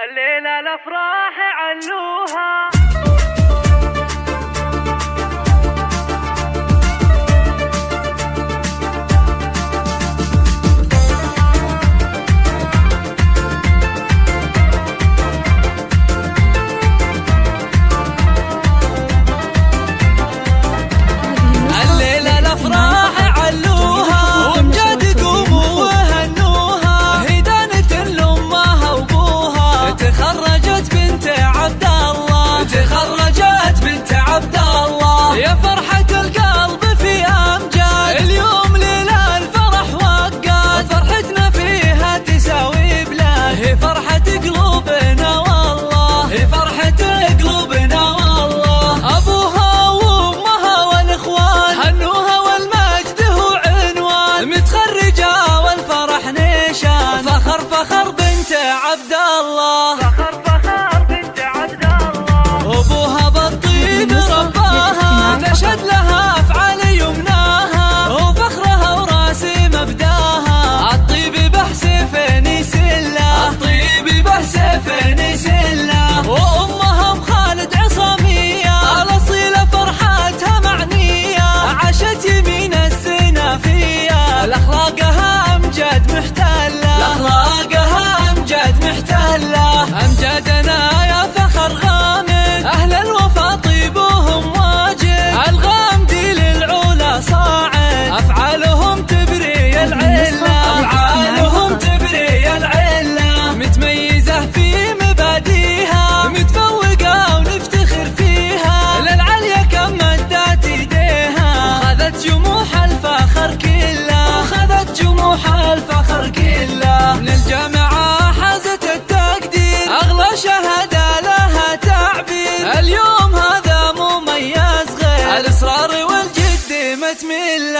الليلة الأفراح علوها. الليلة الأفراح علوها وبجد قوموا وهنوها، هي دانة لأمها وأبوها، تخرجت بنت عبد الله، تخرجت بنت عبد الله. يا فرحة القلب في أمجاد، اليوم ليلة الفرح وقاد، فرحتنا فيها تساوي بلاد، هي فرحة قلوبنا والله، هي فرحة قلوبنا والله. أبوها وأمها والإخوان هنوها والمجد هو عنوان، متخرجة والفرح نيشان، فخر فخر بنت عبد الله، فخر فخر بنت عبد الله. أبوها بالطيب رباها، نشهد لها أفعال يمناها، وفخرها وراسي مبداها، الطيب بحسفين سلة، الطيب بحسفين سلة. وأمها بخالد عصامية، الأصيلة فرحتها معنية، عاشت يمين السنافية، لأخلاقها أمجاد محتلة، لأخلاقها أمجاد محتلة. أمجادنا يا فخر غامد، أهل الوفا طيبهم واجد، الغامدي للعلا صاعد، أفعالهم تبري العلة، أفعالهم تبري العلة. متميزة في مباديها، متفوقة ونفتخر فيها، للعليا كم مدت ايديها، وخذت جموح الفخر كله، وخذت جموح الفخر كله. من الجامعة حازت التقدير، أغلى شهادة لها تعبير، اليوم هذا مميز غير، الإصرار والجد متملة،